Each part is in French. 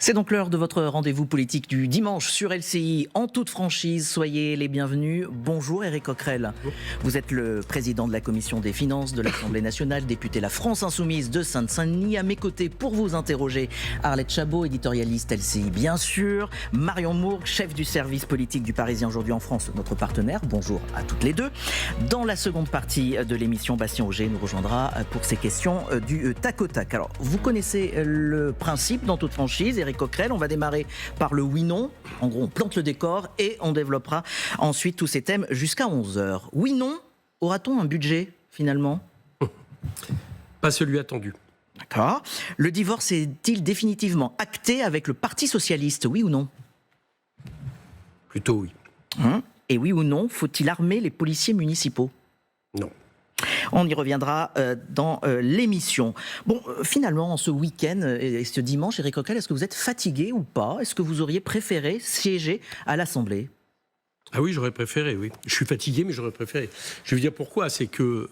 C'est donc l'heure de votre rendez-vous politique du dimanche sur LCI en toute franchise. Soyez les bienvenus. Bonjour Éric Coquerel. Bonjour. Vous êtes le président de la commission des finances de l'Assemblée nationale, député La France Insoumise de Seine-Saint-Denis. À mes côtés pour vous interroger, Arlette Chabot, éditorialiste LCI bien sûr. Marion Mourgue, chef du service politique du Parisien aujourd'hui en France, notre partenaire. Bonjour à toutes les deux. Dans la seconde partie de l'émission, Bastien Auger nous rejoindra pour ces questions du tac au tac. Alors, vous connaissez le principe dans toute franchise, Éric Coquerel, on va démarrer par le oui-non. En gros, on plante le décor et on développera ensuite tous ces thèmes jusqu'à 11h. Oui-non, aura-t-on un budget finalement ? Pas celui attendu. D'accord. Le divorce est-il définitivement acté avec le Parti Socialiste, oui ou non ? Plutôt oui. Et oui ou non, faut-il armer les policiers municipaux ? Non. On y reviendra dans l'émission. Bon, finalement, ce week-end et ce dimanche, Éric Coquerel, est-ce que vous êtes fatigué ou pas ? Est-ce que vous auriez préféré siéger à l'Assemblée ? Ah oui, j'aurais préféré, oui. Je suis fatigué, mais j'aurais préféré. Je vais vous dire pourquoi. C'est que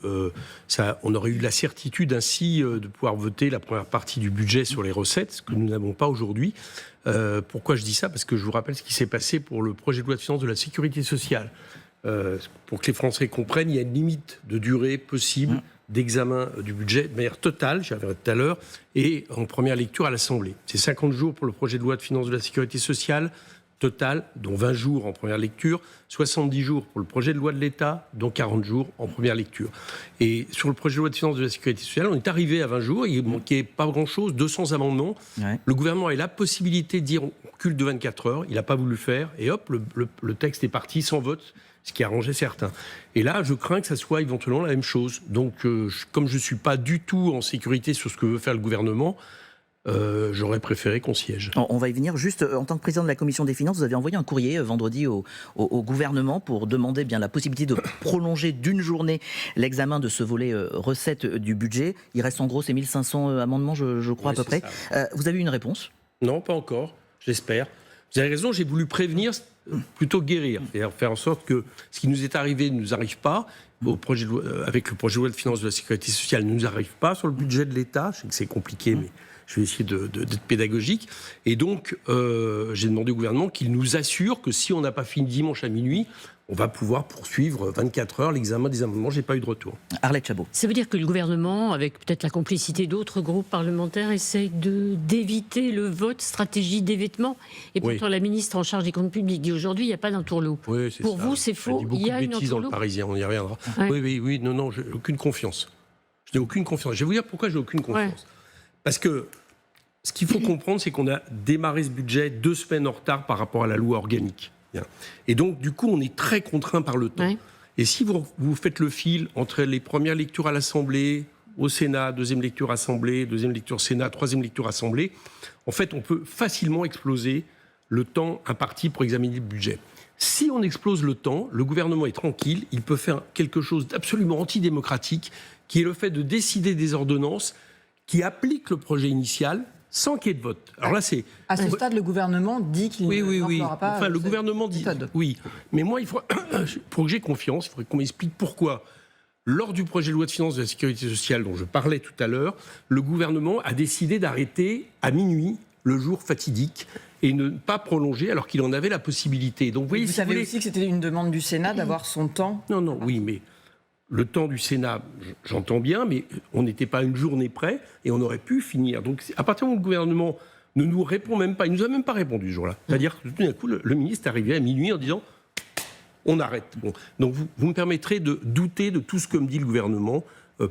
on aurait eu la certitude ainsi de pouvoir voter la première partie du budget sur les recettes, ce que nous n'avons pas aujourd'hui. Pourquoi je dis ça ? Parce que je vous rappelle ce qui s'est passé pour le projet de loi de finances de la Sécurité sociale. Pour que les Français comprennent, il y a une limite de durée possible d'examen du budget de manière totale, j'y reviendrai tout à l'heure, et en première lecture à l'Assemblée. C'est 50 jours pour le projet de loi de finances de la Sécurité sociale total, dont 20 jours en première lecture, 70 jours pour le projet de loi de l'État, dont 40 jours en première lecture. Et sur le projet de loi de finances de la Sécurité sociale, on est arrivé à 20 jours, il ne manquait pas grand-chose, 200 amendements. Ouais. Le gouvernement a la possibilité de dire on recule de 24 heures, il n'a pas voulu le faire, et hop, le texte est parti sans vote, ce qui arrangeait certains. Et là, je crains que ça soit éventuellement la même chose. Donc, comme je ne suis pas du tout en sécurité sur ce que veut faire le gouvernement, j'aurais préféré qu'on siège. On va y venir. Juste, en tant que président de la Commission des finances, vous avez envoyé un courrier vendredi au gouvernement pour demander bien la possibilité de prolonger d'une journée l'examen de ce volet recettes du budget. Il reste en gros ces 1500 amendements, je crois, oui, à peu près. Vous avez eu une réponse ? Non, pas encore, j'espère. Vous avez raison, j'ai voulu prévenir plutôt que guérir. C'est-à-dire faire en sorte que ce qui nous est arrivé ne nous arrive pas. Avec le projet de loi de finances de la Sécurité sociale ne nous arrive pas sur le budget de l'État. Je sais que c'est compliqué, mais je vais essayer d'être pédagogique. Et donc, j'ai demandé au gouvernement qu'il nous assure que si on n'a pas fini dimanche à minuit, on va pouvoir poursuivre 24 heures l'examen des amendements. Je n'ai pas eu de retour. Arlette Chabot. Ça veut dire que le gouvernement, avec peut-être la complicité d'autres groupes parlementaires, essaye d'éviter le vote, stratégie d'évitement. Et pourtant, la ministre en charge des comptes publics dit aujourd'hui, il n'y a pas d'entourloupe. Oui, pour ça. Vous, c'est faux. Il y a une entourloupe dans le Parisien, on y reviendra. Ouais. Oui, non, j'ai aucune confiance. Je n'ai aucune confiance. Je vais vous dire pourquoi j'ai aucune confiance. Ouais. Parce que ce qu'il faut comprendre, c'est qu'on a démarré ce budget 2 semaines en retard par rapport à la loi organique. Et donc, du coup, on est très contraint par le temps. Ouais. Et si vous faites le fil entre les premières lectures à l'Assemblée, au Sénat, deuxième lecture Assemblée, deuxième lecture Sénat, troisième lecture Assemblée, en fait, on peut facilement exploser le temps imparti pour examiner le budget. Si on explose le temps, le gouvernement est tranquille, il peut faire quelque chose d'absolument antidémocratique, qui est le fait de décider des ordonnances qui appliquent le projet initial, sans qu'il y ait de vote. Alors là, c'est... À ce stade, le gouvernement dit qu'il n'emploiera pas... Enfin, le gouvernement dit... Oui. Mais moi, pour que j'ai confiance, il faudrait qu'on m'explique pourquoi, lors du projet de loi de finances de la Sécurité sociale dont je parlais tout à l'heure, le gouvernement a décidé d'arrêter à minuit le jour fatidique et ne pas prolonger alors qu'il en avait la possibilité. Donc, vous savez aussi que c'était une demande du Sénat d'avoir son temps. Non, oui, mais... Le temps du Sénat, j'entends bien, mais on n'était pas à une journée près et on aurait pu finir. Donc, à partir du moment où le gouvernement ne nous répond même pas, il ne nous a même pas répondu ce jour-là. C'est-à-dire que tout d'un coup, le ministre est arrivé à minuit en disant « on arrête ». Bon. Donc, vous me permettrez de douter de tout ce que me dit le gouvernement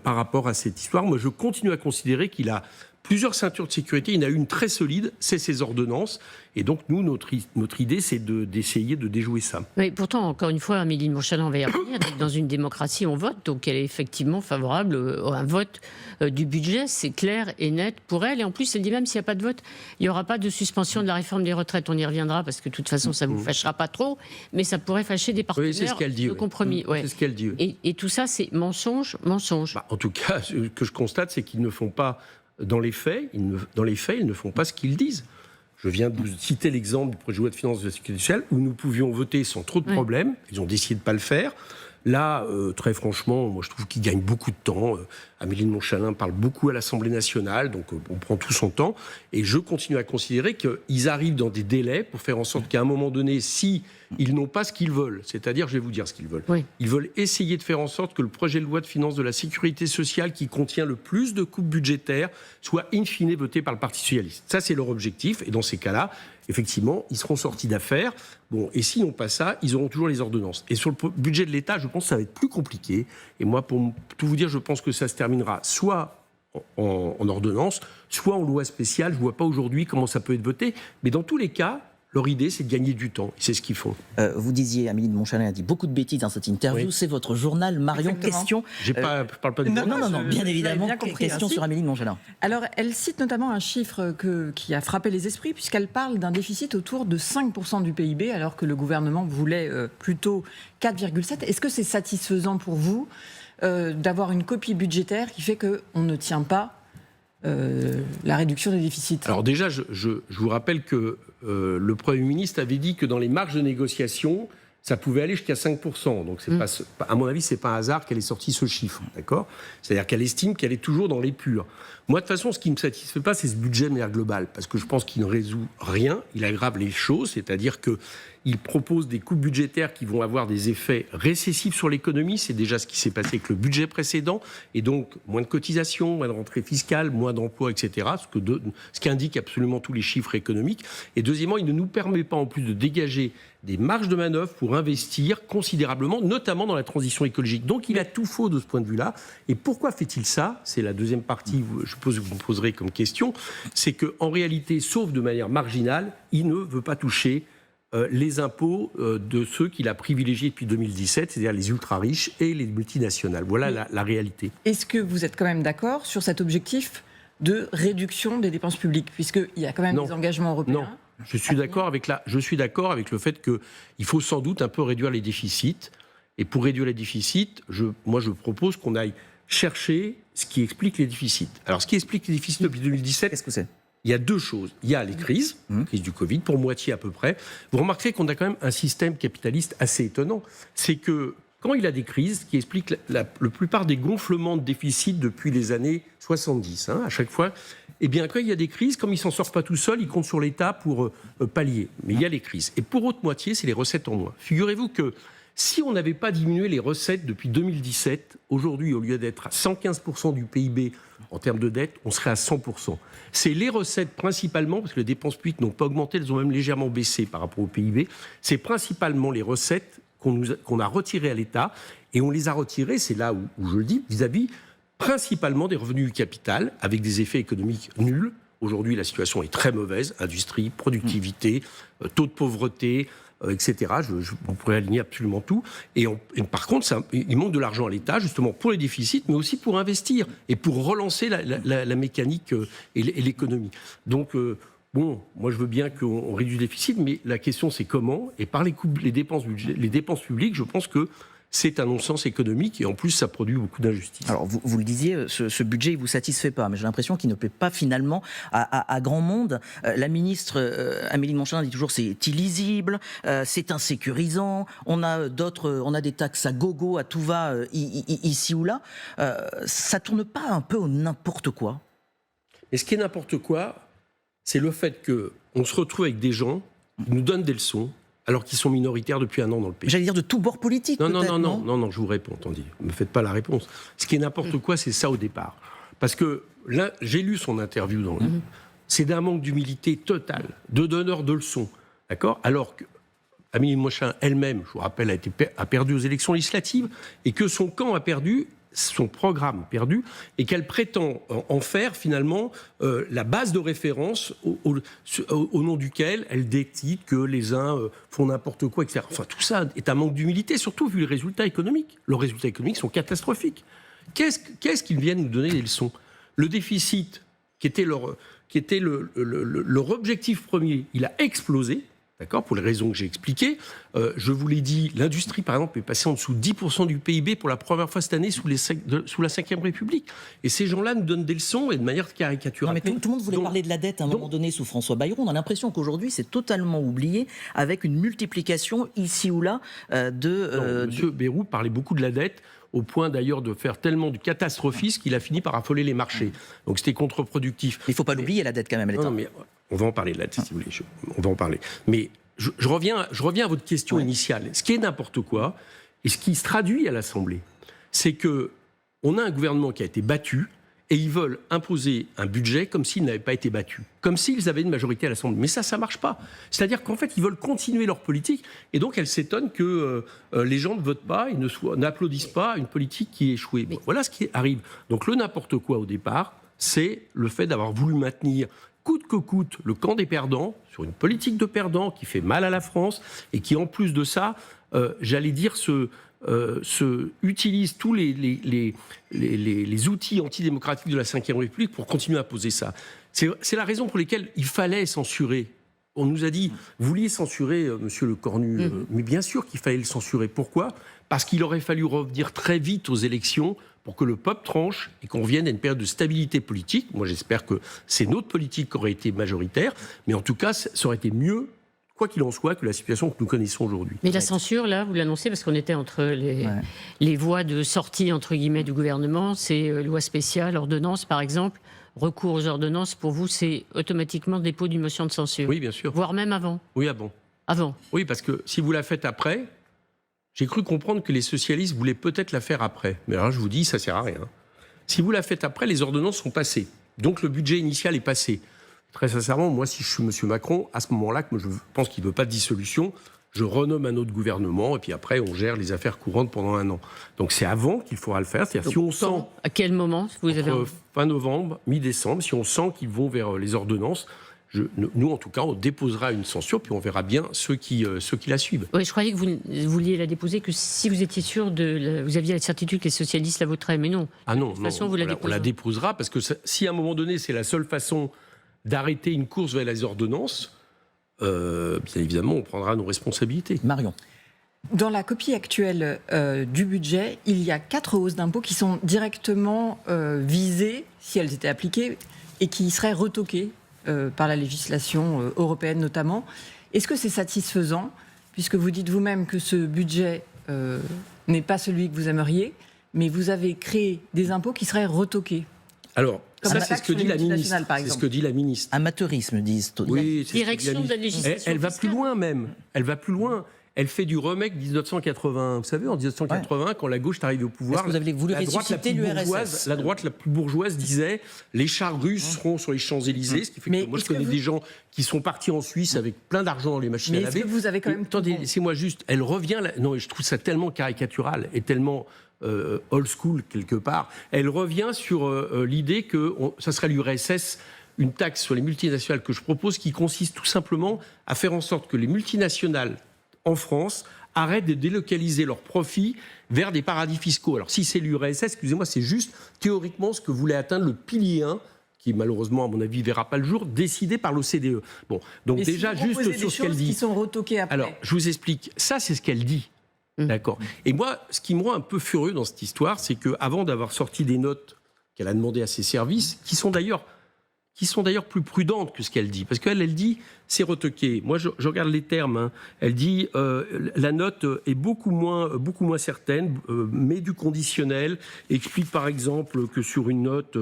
par rapport à cette histoire. Moi, je continue à considérer qu'il a plusieurs ceintures de sécurité. Il y en a une très solide, c'est ses ordonnances. Et donc, nous, notre idée, c'est d'essayer de déjouer ça. Mais pourtant, encore une fois, Amélie de Montchalin va y revenir. Dans une démocratie, on vote. Donc, elle est effectivement favorable à un vote du budget. C'est clair et net pour elle. Et en plus, elle dit même s'il n'y a pas de vote, il n'y aura pas de suspension de la réforme des retraites. On y reviendra parce que, de toute façon, ça ne vous fâchera pas trop. Mais ça pourrait fâcher des partenaires c'est ce qu'elle dit, de compromis. C'est ce qu'elle dit. Et tout ça, c'est mensonge. En tout cas, ce que je constate, c'est qu'ils ne font pas... Dans les faits, ils ne font pas ce qu'ils disent. Je viens de vous citer l'exemple du projet de loi de finances de la Sécurité sociale où nous pouvions voter sans trop de problèmes. Ils ont décidé de ne pas le faire. Là, très franchement, moi je trouve qu'ils gagnent beaucoup de temps Amélie de Montchalin parle beaucoup à l'Assemblée nationale, donc on prend tout son temps. Et je continue à considérer qu'ils arrivent dans des délais pour faire en sorte qu'à un moment donné, si ils n'ont pas ce qu'ils veulent, c'est-à-dire, je vais vous dire ce qu'ils veulent. Oui. Ils veulent essayer de faire en sorte que le projet de loi de finances de la sécurité sociale, qui contient le plus de coupes budgétaires, soit in fine voté par le Parti socialiste. Ça, c'est leur objectif. Et dans ces cas-là, effectivement, ils seront sortis d'affaires. Bon, et s'ils n'ont pas ça, ils auront toujours les ordonnances. Et sur le budget de l'État, je pense que ça va être plus compliqué. Et moi, pour tout vous dire, je pense que ça se terminera soit en ordonnance, soit en loi spéciale. Je ne vois pas aujourd'hui comment ça peut être voté. Mais dans tous les cas, leur idée, c'est de gagner du temps. C'est ce qu'ils font. Vous disiez, Amélie de Montchalin a dit beaucoup de bêtises dans cette interview. Oui. C'est votre journal Marion. Exactement. Question. Je parle pas de Non, bien évidemment. Bien compris, question sur Amélie de Montchalin. Alors, elle cite notamment un chiffre qui a frappé les esprits, puisqu'elle parle d'un déficit autour de 5% du PIB, alors que le gouvernement voulait plutôt 4,7%. Est-ce que c'est satisfaisant pour vous d'avoir une copie budgétaire qui fait qu'on ne tient pas la réduction des déficits? Alors déjà, je vous rappelle que le Premier ministre avait dit que dans les marges de négociation, ça pouvait aller jusqu'à 5%. Donc, c'est pas, à mon avis, c'est pas un hasard qu'elle ait sorti ce chiffre. D'accord ? C'est-à-dire qu'elle estime qu'elle est toujours dans les purs. Moi, de toute façon, ce qui ne me satisfait pas, c'est ce budget de manière globale. Parce que je pense qu'il ne résout rien. Il aggrave les choses. C'est-à-dire qu'il propose des coupes budgétaires qui vont avoir des effets récessifs sur l'économie. C'est déjà ce qui s'est passé avec le budget précédent. Et donc, moins de cotisations, moins de rentrées fiscales, moins d'emplois, etc. Ce qu'indiquent absolument tous les chiffres économiques. Et deuxièmement, il ne nous permet pas, en plus, de dégager des marges de manœuvre pour investir considérablement, notamment dans la transition écologique. Donc, il a tout faux de ce point de vue-là. Et pourquoi fait-il ça ? C'est la deuxième partie, je suppose que vous me poserez comme question. C'est qu'en réalité, sauf de manière marginale, il ne veut pas toucher les impôts de ceux qu'il a privilégiés depuis 2017, c'est-à-dire les ultra-riches et les multinationales. Voilà la réalité. Est-ce que vous êtes quand même d'accord sur cet objectif de réduction des dépenses publiques, puisqu'il y a quand même des engagements européens? Non. Je suis d'accord avec le fait qu'il faut sans doute un peu réduire les déficits. Et pour réduire les déficits, moi je propose qu'on aille chercher ce qui explique les déficits. Alors ce qui explique les déficits depuis 2017, qu'est-ce que c'est ? Il y a deux choses. Il y a les crises, crise du Covid, pour moitié à peu près. Vous remarquerez qu'on a quand même un système capitaliste assez étonnant. C'est que quand il y a des crises, ce qui explique la plupart des gonflements de déficit depuis les années 70, à chaque fois, eh bien, quand il y a des crises, comme il ne s'en sort pas tout seul, il compte sur l'État pour pallier. Mais il y a les crises. Et pour autre moitié, c'est les recettes en moins. Figurez-vous que si on n'avait pas diminué les recettes depuis 2017, aujourd'hui, au lieu d'être à 115% du PIB en termes de dette, on serait à 100%. C'est les recettes principalement, parce que les dépenses publiques n'ont pas augmenté, elles ont même légèrement baissé par rapport au PIB. C'est principalement les recettes qu'on a retirées à l'État, et on les a retirées, c'est là où je le dis, vis-à-vis principalement des revenus du capital, avec des effets économiques nuls. Aujourd'hui, la situation est très mauvaise, industrie, productivité, taux de pauvreté, etc. On pourrait aligner absolument tout. Et par contre, il manque de l'argent à l'État, justement pour les déficits, mais aussi pour investir et pour relancer la mécanique et l'économie. Donc, moi je veux bien qu'on réduise le déficit, mais la question c'est comment. Et par les dépenses publiques, je pense que c'est un non-sens économique et en plus ça produit beaucoup d'injustice. Alors vous le disiez, ce budget ne vous satisfait pas, mais j'ai l'impression qu'il ne plaît pas finalement à grand monde. La ministre Amélie de Montchalin dit toujours c'est illisible, c'est insécurisant, on a des taxes à gogo, à tout va, ici ou là. Ça tourne pas un peu au n'importe quoi? Et ce qui est n'importe quoi, c'est le fait qu'on se retrouve avec des gens qui nous donnent des leçons, alors qu'ils sont minoritaires depuis un an dans le pays. J'allais dire de tous bords politiques, non, je vous réponds, attendez, ne me faites pas la réponse. Ce qui est n'importe quoi, c'est ça au départ. Parce que là, j'ai lu son interview dans le livre, c'est d'un manque d'humilité totale, de donneur de leçons, d'accord ? Alors que Amélie de Montchalin elle-même, je vous rappelle, a perdu aux élections législatives, et que son camp a perdu son programme perdu, et qu'elle prétend en faire finalement la base de référence au nom duquel elle décide que les uns font n'importe quoi, etc. Enfin, tout ça est un manque d'humilité, surtout vu les résultats économiques. Leurs résultats économiques sont catastrophiques. Qu'est-ce qu'ils viennent nous donner des leçons ? Le déficit, qui était leur objectif premier, il a explosé. D'accord, pour les raisons que j'ai expliquées. Je vous l'ai dit, l'industrie, par exemple, est passée en dessous de 10% du PIB pour la première fois cette année sous la Ve République. Et ces gens-là nous donnent des leçons et de manière caricaturale. Non, mais tout le monde voulait parler de la dette à un moment donné sous François Bayrou. On a l'impression qu'aujourd'hui, c'est totalement oublié avec une multiplication ici ou là Monsieur Bayrou parlait beaucoup de la dette, au point d'ailleurs de faire tellement du catastrophisme qu'il a fini par affoler les marchés. Donc c'était contre-productif. Il ne faut pas l'oublier, la dette quand même. Non, mais on va en parler là, si vous voulez. On va en parler. Mais je reviens à votre question initiale. Ce qui est n'importe quoi, et ce qui se traduit à l'Assemblée, c'est qu'on a un gouvernement qui a été battu, et ils veulent imposer un budget comme s'il n'avait pas été battu, comme s'ils avaient une majorité à l'Assemblée. Mais ça marche pas. C'est-à-dire qu'en fait, ils veulent continuer leur politique, et donc elle s'étonne que les gens ne votent pas, n'applaudissent pas une politique qui est échouée. Bon, voilà ce qui arrive. Donc le n'importe quoi au départ, c'est le fait d'avoir voulu maintenir coûte que coûte le camp des perdants, sur une politique de perdants qui fait mal à la France, et qui en plus de ça, j'allais dire, utilise tous les outils antidémocratiques de la Ve République pour continuer à poser ça. C'est la raison pour laquelle il fallait censurer. On nous a dit, vous vouliez censurer Monsieur Le Cornu, mais bien sûr qu'il fallait le censurer. Pourquoi ? Parce qu'il aurait fallu revenir très vite aux élections pour que le peuple tranche et qu'on revienne à une période de stabilité politique. Moi, j'espère que c'est notre politique qui aurait été majoritaire, mais en tout cas, ça aurait été mieux, quoi qu'il en soit, que la situation que nous connaissons aujourd'hui. Mais la censure, là, vous l'annoncez, parce qu'on était entre les voies de sortie, entre guillemets, du gouvernement, c'est loi spéciale, ordonnance, par exemple. Recours aux ordonnances, pour vous, c'est automatiquement dépôt d'une motion de censure. Oui, bien sûr. Voire même avant. Oui, avant. Avant. Oui, parce que si vous la faites après, j'ai cru comprendre que les socialistes voulaient peut-être la faire après. Mais alors, je vous dis, ça sert à rien. Si vous la faites après, les ordonnances sont passées. Donc, le budget initial est passé. Très sincèrement, moi, si je suis M. Macron, à ce moment-là, que je pense qu'il ne veut pas de dissolution, je renomme un autre gouvernement et puis après, on gère les affaires courantes pendant 1 an. Donc, c'est avant qu'il faudra le faire. C'est-à-dire, si on sent... À quel moment vous avez... Fin novembre, mi-décembre, si on sent qu'ils vont vers les ordonnances, nous, en tout cas, on déposera une censure, puis on verra bien ceux qui la suivent. Oui, je croyais que vous vouliez la déposer que si vous étiez sûr vous aviez la certitude que les socialistes la voteraient, mais non. Ah non, de toute façon, vous la déposerez. On la déposera, parce que si à un moment donné, c'est la seule façon d'arrêter une course vers les ordonnances, bien évidemment, on prendra nos responsabilités. Marion. Dans la copie actuelle du budget, il y a 4 hausses d'impôts qui sont directement visées, si elles étaient appliquées, et qui seraient retoquées par la législation européenne notamment. Est-ce que c'est satisfaisant, puisque vous dites vous-même que ce budget n'est pas celui que vous aimeriez, mais vous avez créé des impôts qui seraient retoqués? Alors, comme ça, c'est ce que dit la ministre. C'est ce que dit la ministre. Amateurisme, disent. Oui, c'est direction de la législation. Elle va plus loin même. Elle va plus loin. Elle fait du remake 1980. Vous savez, en 1980, quand la gauche est arrivée au pouvoir, vous avez voulu ressusciter l'URSS. La droite la plus bourgeoise disait les chars russes seront sur les Champs-Élysées, ce qui fait que moi je connais des gens qui sont partis en Suisse avec plein d'argent dans les machines à laver. Est-ce que vous avez quand même... Attendez, laissez-moi juste... Elle revient... Non, je trouve ça tellement caricatural et tellement... old school quelque part. Elle revient sur l'idée que ça serait l'URSS, une taxe sur les multinationales que je propose, qui consiste tout simplement à faire en sorte que les multinationales en France arrêtent de délocaliser leurs profits vers des paradis fiscaux. Alors si c'est l'URSS, excusez-moi, c'est juste théoriquement ce que voulait atteindre le pilier 1, qui malheureusement, à mon avis, ne verra pas le jour, décidé par l'OCDE. Bon, donc mais déjà, si juste sur ce qu'elle dit. Qui sont retoquées après. Alors, je vous explique. Ça, c'est ce qu'elle dit. D'accord. Et moi, ce qui me rend un peu furieux dans cette histoire, c'est qu'avant d'avoir sorti des notes qu'elle a demandées à ses services, qui sont d'ailleurs plus prudentes que ce qu'elle dit, parce qu'elle dit c'est retoqué. Moi, je regarde les termes. Hein. Elle dit la note est beaucoup moins certaine, met du conditionnel. Explique par exemple que sur une note,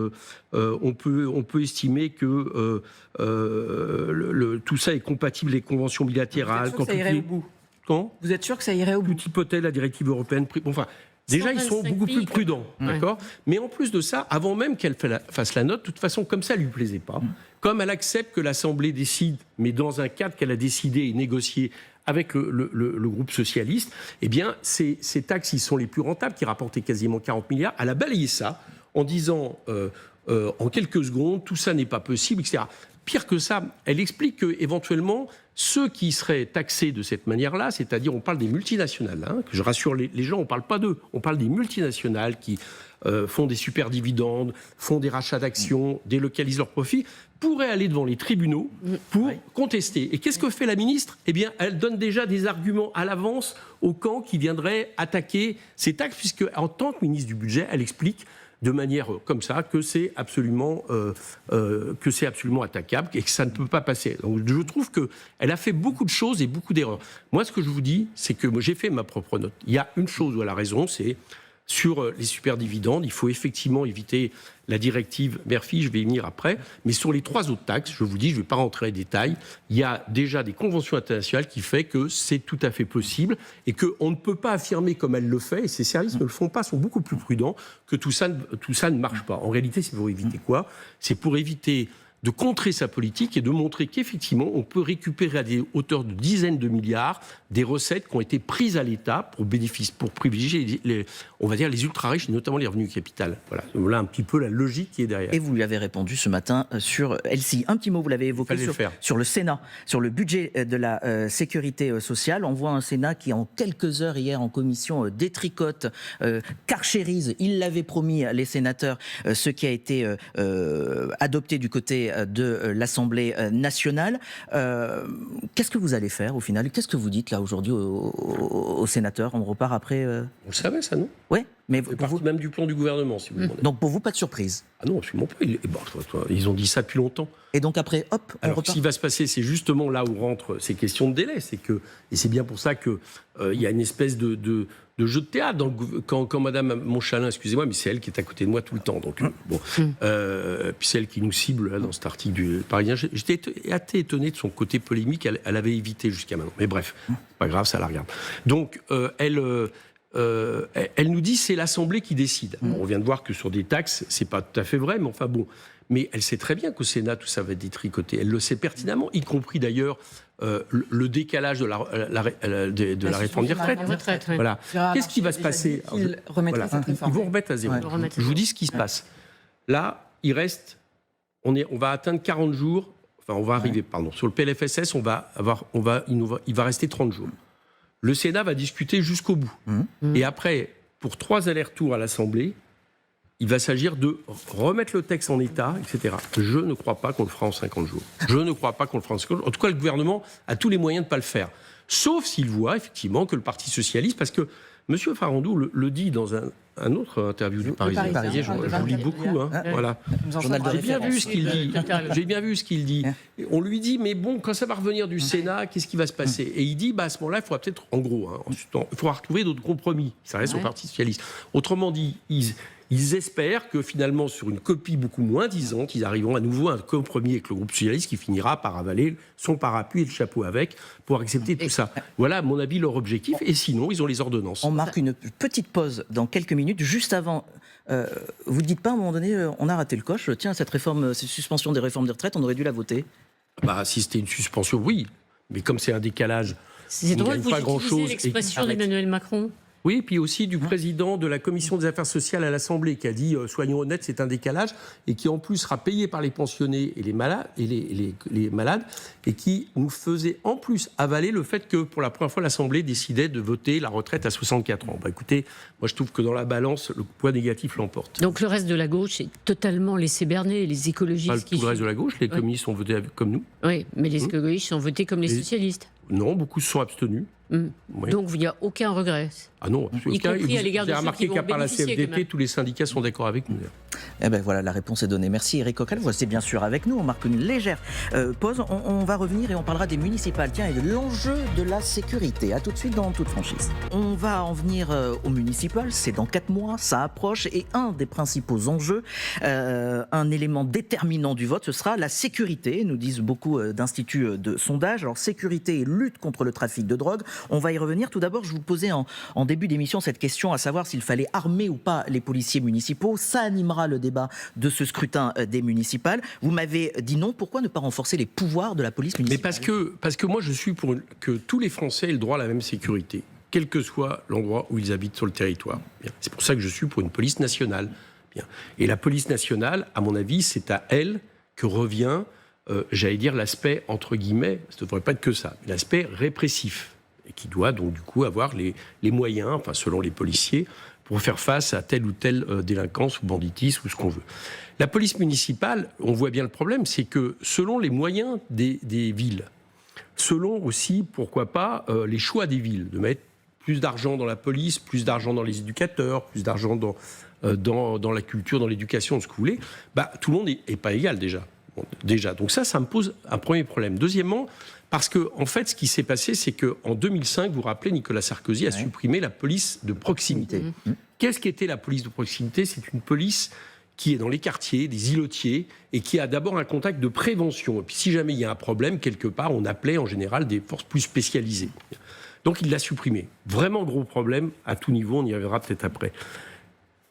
on peut estimer que tout ça est compatible avec les conventions bilatérales. Quand ça irait au bout. Vous êtes sûr que ça irait au bout? Tout hypothèse la directive européenne. Enfin, déjà, ils sont beaucoup plus prudents. D'accord. Mais en plus de ça, avant même qu'elle fasse la note, de toute façon, comme ça ne lui plaisait pas, comme elle accepte que l'Assemblée décide, mais dans un cadre qu'elle a décidé et négocié avec le groupe socialiste, eh bien, ces taxes, ils sont les plus rentables, qui rapportaient quasiment 40 milliards. Elle a balayé ça en disant, en quelques secondes, tout ça n'est pas possible, etc. pire que ça, elle explique que éventuellement ceux qui seraient taxés de cette manière-là, c'est-à-dire on parle des multinationales, que je rassure les gens, on ne parle pas d'eux, on parle des multinationales qui font des super dividendes, font des rachats d'actions, délocalisent leurs profits, pourraient aller devant les tribunaux pour contester. Et qu'est-ce que fait la ministre ? Eh bien, elle donne déjà des arguments à l'avance au camp qui viendrait attaquer ces taxes, puisque en tant que ministre du Budget, elle explique de manière comme ça que c'est absolument attaquable et que ça ne peut pas passer. Donc je trouve qu'elle a fait beaucoup de choses et beaucoup d'erreurs. Moi, ce que je vous dis, c'est que j'ai fait ma propre note. Il y a une chose où elle a raison, c'est sur les superdividendes, il faut effectivement éviter la directive Murphy, je vais y venir après, mais sur les 3 autres taxes, je vous dis, je ne vais pas rentrer dans les détails, il y a déjà des conventions internationales qui font que c'est tout à fait possible et qu'on ne peut pas affirmer comme elle le fait, et ces services ne le font pas, sont beaucoup plus prudents, que tout ça ne marche pas. En réalité, c'est pour éviter quoi ? C'est pour éviter de contrer sa politique et de montrer qu'effectivement, on peut récupérer à des hauteurs de dizaines de milliards des recettes qui ont été prises à l'État pour privilégier on va dire les ultra-riches, et notamment les revenus capital. Voilà un petit peu la logique qui est derrière. Et vous lui avez répondu ce matin sur LCI. Un petit mot, vous l'avez évoqué sur le Sénat, sur le budget de la sécurité sociale. On voit un Sénat qui, en quelques heures hier en commission, détricote, carchérise, il l'avait promis, les sénateurs, ce qui a été adopté du côté de l'Assemblée nationale. Qu'est-ce que vous allez faire au final ? Qu'est-ce que vous dites là aujourd'hui aux sénateurs ? On repart après Vous le savez ça, non ? Oui, mais c'est partie même du plan du gouvernement, si vous demandez. Donc pour vous, pas de surprise ? Ah non, absolument pas. Ils ont dit ça depuis longtemps. Et donc après, hop, on repart. Ce qui va se passer, c'est justement là où rentrent ces questions de délai. Et c'est bien pour ça qu'il y a une espèce de jeu de théâtre. Quand Madame Montchalin, excusez-moi, mais c'est elle qui est à côté de moi tout le temps. Donc, puis c'est elle qui nous cible là, dans cet article du Parisien. J'étais assez étonné de son côté polémique. Elle avait évité jusqu'à maintenant. Mais bref, pas grave, ça la regarde. Donc, elle nous dit c'est l'Assemblée qui décide. On vient de voir que sur des taxes, c'est pas tout à fait vrai, mais enfin bon. Mais elle sait très bien qu'au Sénat, tout ça va être détricoté. Elle le sait pertinemment, y compris d'ailleurs le décalage de la réforme des retraites. Voilà. Qu'est-ce qui va se passer ? Ils vont remettre à zéro. Je vous dis ce qui se passe. Là, il reste... On va atteindre 40 jours. Enfin, on va arriver, sur le PLFSS, il va rester 30 jours. Le Sénat va discuter jusqu'au bout. Et après, pour 3 allers-retours à l'Assemblée, il va s'agir de remettre le texte en état, etc. Je ne crois pas qu'on le fera en 50 jours. Je ne crois pas qu'on le fera en 50 jours. En tout cas, le gouvernement a tous les moyens de ne pas le faire. Sauf s'il voit, effectivement, que le Parti socialiste... Parce que M. Farandou le dit dans un autre interview du Parisien. Je lis beaucoup. Voilà. J'ai bien vu ce qu'il dit. On lui dit, mais bon, quand ça va revenir du Sénat, qu'est-ce qui va se passer ? Et il dit, à ce moment-là, il faudra peut-être, en gros, il faudra retrouver d'autres compromis. Ça reste au Parti socialiste. Autrement dit, ils espèrent que finalement, sur une copie beaucoup moins disante, ils arriveront à nouveau à un compromis avec le groupe socialiste qui finira par avaler son parapluie et le chapeau avec pour accepter tout ça. Voilà, à mon avis, leur objectif. Et sinon, ils ont les ordonnances. On marque une petite pause dans quelques minutes. Juste avant, vous ne dites pas à un moment donné, on a raté le coche. Tiens, cette suspension des réformes des retraites, on aurait dû la voter. Si c'était une suspension, oui. Mais comme c'est un décalage, c'est drôle, vous utilisez l'expression d'Emmanuel Macron. Oui, puis aussi du président de la Commission des affaires sociales à l'Assemblée qui a dit soyons honnêtes, c'est un décalage et qui en plus sera payé par les pensionnés et les malades et qui nous faisait en plus avaler le fait que pour la première fois l'Assemblée décidait de voter la retraite à 64 ans. Écoutez, moi je trouve que dans la balance le poids négatif l'emporte. Donc le reste de la gauche est totalement laissé berner, les écologistes. Pas tout le reste de la gauche, les communistes ont voté comme nous. Oui, mais les écologistes ont voté comme les socialistes. Non, beaucoup se sont abstenus. Oui. Donc il n'y a aucun regret. Ah non, y compris à l'égard de ceux qui vont qu'à part la bénéficier, CFDT, tous les syndicats sont d'accord avec nous. Eh ben voilà, la réponse est donnée. Merci Éric Coquerel. Vous restez bien sûr avec nous. On marque une légère pause. On va revenir et on parlera des municipales. Tiens, et de l'enjeu de la sécurité. À tout de suite dans Toute franchise. On va en venir aux municipales. C'est dans 4 mois, ça approche. Et un des principaux enjeux, un élément déterminant du vote, ce sera la sécurité. Nous disent beaucoup d'instituts de sondage. Alors sécurité et lutte contre le trafic de drogue. On va y revenir. Tout d'abord, je vous posais en début d'émission cette question, à savoir s'il fallait armer ou pas les policiers municipaux. Ça animera le débat de ce scrutin des municipales. Vous m'avez dit non. Pourquoi ne pas renforcer les pouvoirs de la police municipale ? Mais parce que moi, je suis pour que tous les Français aient le droit à la même sécurité, quel que soit l'endroit où ils habitent sur le territoire. Bien. C'est pour ça que je suis pour une police nationale. Bien. Et la police nationale, à mon avis, c'est à elle que revient j'allais dire, l'aspect, entre guillemets, ça ne devrait pas être que ça, l'aspect répressif, et qui doit donc du coup avoir les moyens, enfin selon les policiers, pour faire face à telle ou telle délinquance ou banditisme ou ce qu'on veut. La police municipale, on voit bien le problème, c'est que selon les moyens des villes, selon aussi, pourquoi pas, les choix des villes, de mettre plus d'argent dans la police, plus d'argent dans les éducateurs, plus d'argent dans la culture, dans l'éducation, ce que vous voulez, tout le monde n'est pas égal déjà. Donc ça me pose un premier problème. Deuxièmement, parce que en fait, ce qui s'est passé, c'est qu'en 2005, vous vous rappelez, Nicolas Sarkozy a supprimé la police de proximité. Qu'est-ce qu'était la police de proximité ? C'est une police qui est dans les quartiers, des îlotiers, et qui a d'abord un contact de prévention. Et puis si jamais il y a un problème, quelque part, on appelait en général des forces plus spécialisées. Donc il l'a supprimé. Vraiment gros problème à tout niveau, on y reviendra peut-être après.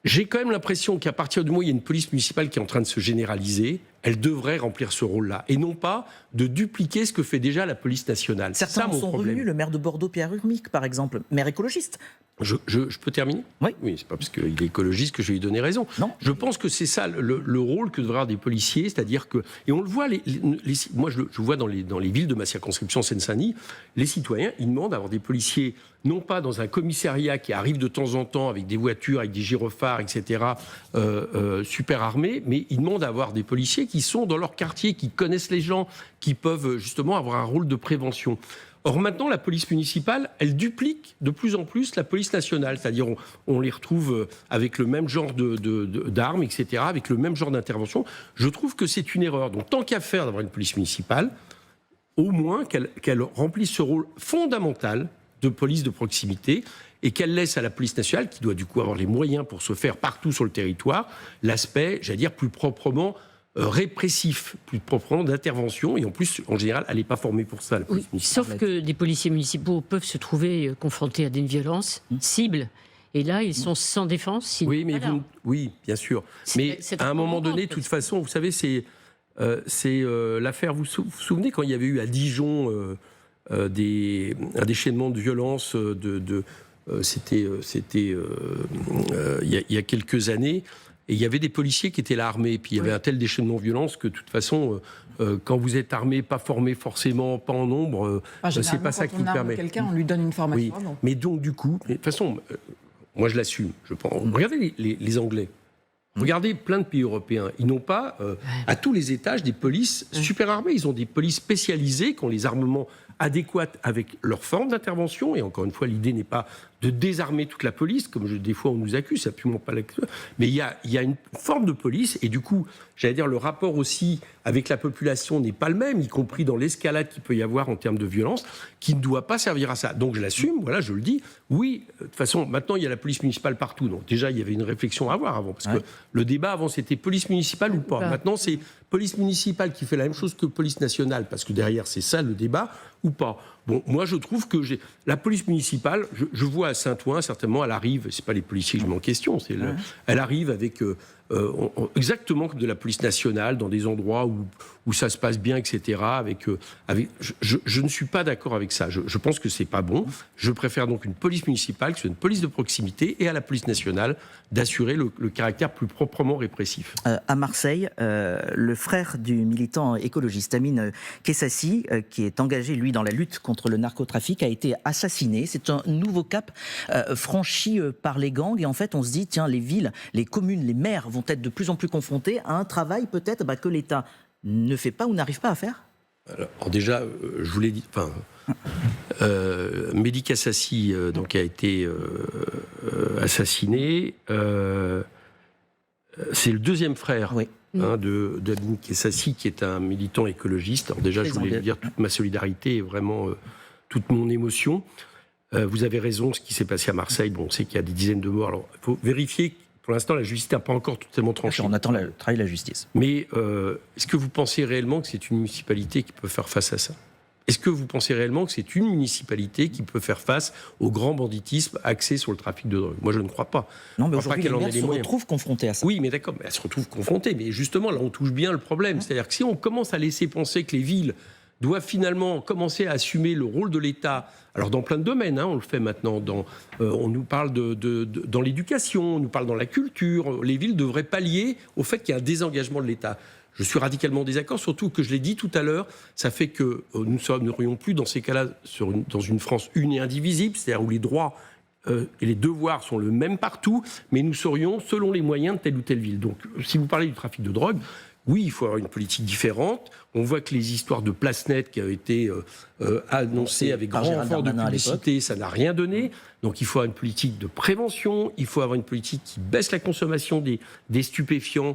J'ai quand même l'impression qu'à partir du moment où il y a une police municipale qui est en train de se généraliser, elle devrait remplir ce rôle-là, et non pas de dupliquer ce que fait déjà la police nationale. Certains en sont revenus, le maire de Bordeaux, Pierre Urmic, par exemple, maire écologiste. Je peux terminer ? Oui. Oui, c'est pas parce qu'il est écologiste que je vais lui donner raison. Non. Je pense que c'est ça le rôle que devraient avoir des policiers, c'est-à-dire que, et on le voit, moi je vois dans les villes de ma circonscription Seine-Saint-Denis, les citoyens, ils demandent d'avoir des policiers, non pas dans un commissariat qui arrive de temps en temps avec des voitures, avec des gyrophares, etc., super armés, mais ils demandent d'avoir des policiers qui sont dans leur quartier, qui connaissent les gens, qui peuvent justement avoir un rôle de prévention. Or maintenant, la police municipale, elle duplique de plus en plus la police nationale, c'est-à-dire on les retrouve avec le même genre d'armes, etc., avec le même genre d'intervention. Je trouve que c'est une erreur. Donc tant qu'à faire d'avoir une police municipale, au moins qu'elle remplisse ce rôle fondamental de police de proximité et qu'elle laisse à la police nationale, qui doit du coup avoir les moyens pour se faire partout sur le territoire, l'aspect, j'allais dire, plus proprement répressif, plus proprement d'intervention, et en plus, en général, elle n'est pas formée pour ça. Oui, sauf que des policiers municipaux peuvent se trouver confrontés à des violences cibles, et là, ils sont sans défense. Oui, mais oui, bien sûr. Mais à un moment donné, de toute façon, vous savez, c'est l'affaire, vous vous souvenez quand il y avait eu à Dijon un déchaînement de violence, c'était il y a quelques années. Et il y avait des policiers qui étaient là armés. Puis il y avait un tel déchaînement de violence que, de toute façon, quand vous êtes armé, pas formé forcément, pas en nombre, c'est pas ça qui vous permet. Quelqu'un, on lui donne une formation. Oui. Mais donc, du coup, de toute façon, moi je l'assume. Regardez les Anglais. Regardez plein de pays européens. Ils n'ont pas, à tous les étages, des polices super armées. Ils ont des polices spécialisées qui ont les armements adéquats avec leur forme d'intervention. Et encore une fois, l'idée n'est pas de désarmer toute la police, comme des fois on nous accuse, c'est absolument pas la question. Mais il y a une forme de police, et du coup, j'allais dire, le rapport aussi avec la population n'est pas le même, y compris dans l'escalade qu'il peut y avoir en termes de violence, qui ne doit pas servir à ça. Donc je l'assume, voilà, je le dis. Oui, de toute façon, maintenant il y a la police municipale partout. Donc déjà, il y avait une réflexion à avoir avant, parce que le débat avant c'était police municipale ou pas. Maintenant c'est police municipale qui fait la même chose que police nationale, parce que derrière c'est ça le débat, ou pas. Bon, moi je trouve que la police municipale, je vois à Saint-Ouen, certainement, elle arrive, c'est pas les policiers que je mets en question, elle arrive avec exactement comme de la police nationale, dans des endroits où ça se passe bien, etc. Je ne suis pas d'accord avec ça. Je pense que c'est pas bon. Je préfère donc une police municipale, que ce soit une police de proximité, et à la police nationale d'assurer le caractère plus proprement répressif. À Marseille, le frère du militant écologiste Amine Kessassi, qui est engagé, lui, dans la lutte contre le narcotrafic, a été assassiné. C'est un nouveau cap franchi par les gangs. Et en fait, on se dit, tiens, les villes, les communes, les maires vont être de plus en plus confrontés à un travail peut-être que l'État ne fait pas ou n'arrive pas à faire. Alors déjà, je vous l'ai dit, Mehdi Kessassi donc a été assassiné. C'est le deuxième frère d'Amine Kessassi, qui est un militant écologiste. Alors déjà, je voulais lui dire toute ma solidarité et vraiment toute mon émotion. Vous avez raison, ce qui s'est passé à Marseille, on sait qu'il y a des dizaines de morts. Alors, il faut vérifier. Pour l'instant, la justice n'a pas encore totalement tranché. On attend le travail de la justice. Mais est-ce que vous pensez réellement que c'est une municipalité qui peut faire face à ça ? Est-ce que vous pensez réellement que c'est une municipalité qui peut faire face au grand banditisme axé sur le trafic de drogue ? Moi, je ne crois pas. Non, mais aujourd'hui, les maires se retrouvent confrontés à ça. Oui, mais d'accord, elle se retrouve confrontée. Mais justement, là, on touche bien le problème. C'est-à-dire que si on commence à laisser penser que les villes doivent finalement commencer à assumer le rôle de l'État, alors dans plein de domaines, on le fait maintenant, on nous parle dans l'éducation, on nous parle dans la culture, les villes devraient pallier au fait qu'il y a un désengagement de l'État. je suis radicalement en désaccord, surtout que je l'ai dit tout à l'heure, ça fait que nous ne serions plus dans ces cas-là dans une France une et indivisible, c'est-à-dire où les droits et les devoirs sont le même partout, mais nous serions selon les moyens de telle ou telle ville. Donc, si vous parlez du trafic de drogue, oui, il faut avoir une politique différente. On voit que les histoires de place nette qui ont été annoncées avec grand renfort de publicité, ça n'a rien donné. Donc, il faut avoir une politique de prévention, il faut avoir une politique qui baisse la consommation des stupéfiants,